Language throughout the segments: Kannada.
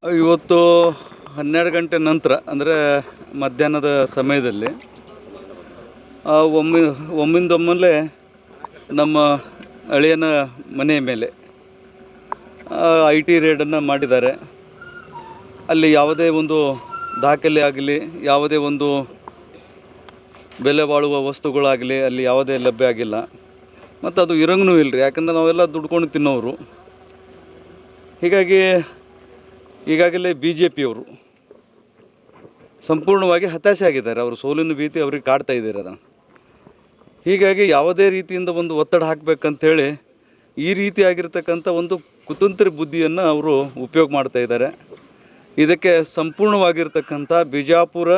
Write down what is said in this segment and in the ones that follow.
ಇವತ್ತು 12 ಗಂಟೆ ನಂತರ ಅಂದರೆ ಮಧ್ಯಾಹ್ನದ ಸಮಯದಲ್ಲಿ ಒಮ್ಮಿಂದೊಮ್ಮೆ ನಮ್ಮ ಅಳಿಯನ ಮನೆಯ ಮೇಲೆ IT ರೇಡನ್ನು ಮಾಡಿದ್ದಾರೆ. ಅಲ್ಲಿ ಯಾವುದೇ ಒಂದು ದಾಖಲೆ ಆಗಲಿ, ಯಾವುದೇ ಒಂದು ಬೆಲೆ ಬಾಳುವ ವಸ್ತುಗಳಾಗಲಿ ಅಲ್ಲಿ ಯಾವುದೇ ಲಭ್ಯ ಆಗಿಲ್ಲ. ಮತ್ತು ಅದು ಇರಂಗೂ ಇಲ್ಲರಿ, ಯಾಕಂದ್ರೆ ನಾವೆಲ್ಲ ದುಡ್ಕೊಂಡು ತಿನ್ನೋರು. ಹೀಗಾಗಿ ಈಗಾಗಲೇ BJPಯವರು ಸಂಪೂರ್ಣವಾಗಿ ಹತಾಶೆ ಆಗಿದ್ದಾರೆ. ಅವರು ಸೋಲಿನ ಭೀತಿ ಅವ್ರಿಗೆ ಕಾಡ್ತಾ ಇದ್ದಾರೆ. ಅದನ್ನು ಹೀಗಾಗಿ ಯಾವುದೇ ರೀತಿಯಿಂದ ಒಂದು ಒತ್ತಡ ಹಾಕಬೇಕಂತೇಳಿ ಈ ರೀತಿಯಾಗಿರ್ತಕ್ಕಂಥ ಒಂದು ಕುತಂತ್ರಿ ಬುದ್ಧಿಯನ್ನು ಅವರು ಉಪಯೋಗ ಮಾಡ್ತಾಯಿದ್ದಾರೆ. ಇದಕ್ಕೆ ಸಂಪೂರ್ಣವಾಗಿರ್ತಕ್ಕಂಥ ಬಿಜಾಪುರ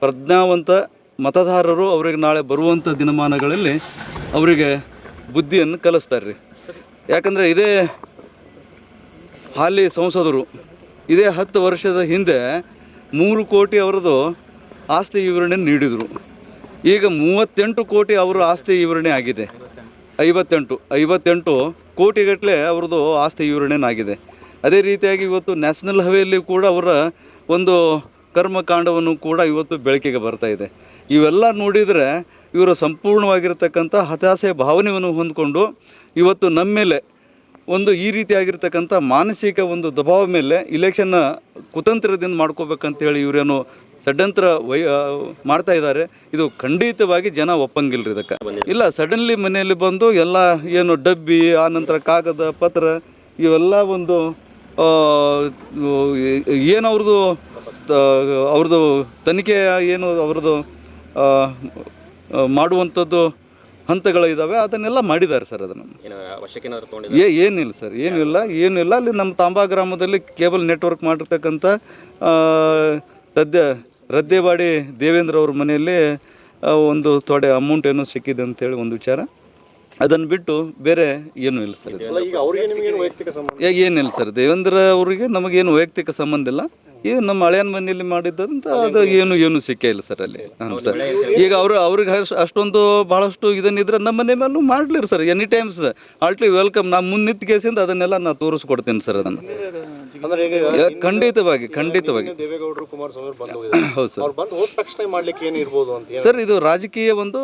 ಪ್ರಜ್ಞಾವಂತ ಮತದಾರರು ಅವರಿಗೆ ನಾಳೆ ಬರುವಂಥ ದಿನಮಾನಗಳಲ್ಲಿ ಅವರಿಗೆ ಬುದ್ಧಿಯನ್ನು ಕಲಿಸ್ತಾರೆ ರೀ. ಯಾಕಂದರೆ ಇದೇ ಹಾಲಿ ಸಂಸದರು ಇದೇ 10 ವರ್ಷದ ಹಿಂದೆ 3 ಕೋಟಿ ಅವರದು ಆಸ್ತಿ ವಿವರಣೆ ನೀಡಿದರು. ಈಗ 38 ಕೋಟಿ ಅವರ ಆಸ್ತಿ ವಿವರಣೆ ಆಗಿದೆ. 58 ಕೋಟಿಗಟ್ಟಲೆ ಅವ್ರದ್ದು ಆಸ್ತಿ ವಿವರಣೆ ಆಗಿದೆ. ಅದೇ ರೀತಿಯಾಗಿ ಇವತ್ತು ನ್ಯಾಷನಲ್ ಹೈವೇಲಿ ಕೂಡ ಅವರ ಒಂದು ಕರ್ಮಕಾಂಡವನ್ನು ಕೂಡ ಇವತ್ತು ಬೆಳಕಿಗೆ ಬರ್ತಾ ಇದೆ. ಇವೆಲ್ಲ ನೋಡಿದರೆ ಇವರು ಸಂಪೂರ್ಣವಾಗಿರ್ತಕ್ಕಂಥ ಹತಾಶೆ ಭಾವನೆಯನ್ನು ಹೊಂದ್ಕೊಂಡು ಇವತ್ತು ನಮ್ಮ ಮೇಲೆ ಒಂದು ಈ ರೀತಿಯಾಗಿರ್ತಕ್ಕಂಥ ಮಾನಸಿಕ ಒಂದು ದಬಾವ ಮೇಲೆ ಇಲೆಕ್ಷನ್ನ ಕುತಂತ್ರದಿಂದ ಮಾಡ್ಕೋಬೇಕಂತೇಳಿ ಇವರೇನು ಷಡ್ಯಂತ್ರ ಮಾಡ್ತಾ ಇದ್ದಾರೆ. ಇದು ಖಂಡಿತವಾಗಿ ಜನ ಒಪ್ಪಂಗಿಲ್ಲರಿ. ಇದಕ್ಕೆ ಇಲ್ಲ, ಸಡನ್ಲಿ ಮನೆಯಲ್ಲಿ ಬಂದು ಎಲ್ಲ ಏನು ಡಬ್ಬಿ, ಆನಂತರ ಕಾಗದ ಪತ್ರ ಇವೆಲ್ಲ ಒಂದು ಏನು ಅವ್ರದ್ದು ತನಿಖೆ ಏನು ಅವ್ರದ್ದು ಮಾಡುವಂಥದ್ದು ಹಂತಗಳು ಇದ್ದಾವೆ, ಅದನ್ನೆಲ್ಲ ಮಾಡಿದ್ದಾರೆ ಸರ್. ಅದನ್ನು ಏನಿಲ್ಲ ಸರ್, ಏನಿಲ್ಲ. ಅಲ್ಲಿ ನಮ್ಮ ತಾಂಬಾ ಗ್ರಾಮದಲ್ಲಿ ಕೇಬಲ್ ನೆಟ್ವರ್ಕ್ ಮಾಡಿರ್ತಕ್ಕಂಥ ರದ್ದೇವಾಡಿ ದೇವೇಂದ್ರ ಅವ್ರ ಮನೆಯಲ್ಲಿ ಒಂದು ಥೋಡೆ ಅಮೌಂಟ್ ಏನೋ ಸಿಕ್ಕಿದೆ ಅಂತೇಳಿ ಒಂದು ವಿಚಾರ. ಅದನ್ನು ಬಿಟ್ಟು ಬೇರೆ ಏನೂ ಇಲ್ಲ ಸರ್. ಏನಿಲ್ಲ ಸರ್, ದೇವೇಂದ್ರ ಅವರಿಗೆ ನಮಗೇನು ವೈಯಕ್ತಿಕ ಸಂಬಂಧ ಇಲ್ಲ. ಈಗ ನಮ್ಮ ಹಳೆಯನ ಮನೆಯಲ್ಲಿ ಮಾಡಿದ್ದಂತ ಅದು ಏನು ಸಿಕ್ಕೇ ಇಲ್ಲ ಸರ್ ಅಲ್ಲಿ. ಹಾಂ ಸರ್, ಈಗ ಅವ್ರಿಗೆ ಅಷ್ಟೊಂದು ಭಾಳಷ್ಟು ಇದನ್ನಿದ್ರೆ ನಮ್ಮ ಮನೆ ಮೇಲೂ ಮಾಡಲಿರಿ ಸರ್. ಎನಿ ಟೈಮ್ಸ್ ಆಲ್ಟ್ಲಿ ವೆಲ್ಕಮ್. ನಾ ಮುನ್ನಿತ್ ಕೇಸಿಂದ ಅದನ್ನೆಲ್ಲ ನಾನು ತೋರಿಸ್ಕೊಡ್ತೀನಿ ಸರ್. ಅದನ್ನು ಖಂಡಿತವಾಗಿ ದೇವೇಗೌಡರು ಕುಮಾರಸ್ವಾಮಿ ಹೌದು ಸರ್. ತಕ್ಷಣ ಸರ್ ಇದು ರಾಜಕೀಯ ಒಂದು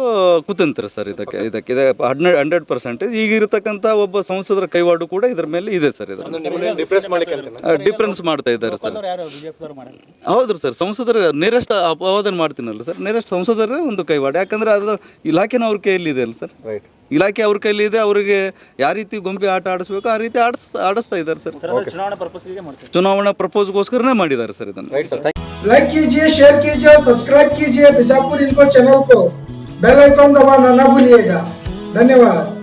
ಕುತಂತ್ರ ಸರ್. ಇದಕ್ಕೆ 100% ಈಗ ಇರತಕ್ಕಂಥ ಒಬ್ಬ ಸಂಸದರ ಕೈವಾಡು ಕೂಡ ಇದ್ರ ಮೇಲೆ ಇದೆ ಸರ್. ಡಿಫ್ರೆನ್ಸ್ ಮಾಡ್ತಾ ಇದ್ದಾರೆ ಸರ್. ಹೌದ್ರಿ ಸರ್, ಸಂಸದರ ನೇರಸ್ಟ್ ಅಪವಾದನೆ ಮಾಡ್ತೀನಲ್ಲ ಸರ್. ನೇರಸ್ಟ್ ಸಂಸದರೇ ಒಂದು ಕೈವಾಡ. ಯಾಕಂದ್ರೆ ಅದು ಇಲಾಖೆನ ಅವ್ರ ಕೈಯಲ್ಲಿ ಇದೆ ಅಲ್ಲ ಸರ್. ಇಲಾಖೆ ಅವ್ರ ಕೈಲಿ ಇದೆ. ಅವರಿಗೆ ಯಾವ ರೀತಿ ಗೊಂಬೆ ಆಟ ಆಡಿಸ್ಬೇಕು ಆ ರೀತಿ ಆಡಿಸ್ತಾ ಇದ್ದಾರೆ ಸರ್. ಚುನಾವಣಾ ಪ್ರಪೋಸ್ಗೋಸ್ಕರನೇ ಮಾಡಿದ್ದಾರೆ ಸರ್ ಇದನ್ನು. लाइक कीजिए, शेयर कीजिए और सब्सक्राइब कीजिए बीजापुर इन्फो चैनल को। बेल आइकॉन दबाना ना भूलिएगा। धन्यवाद।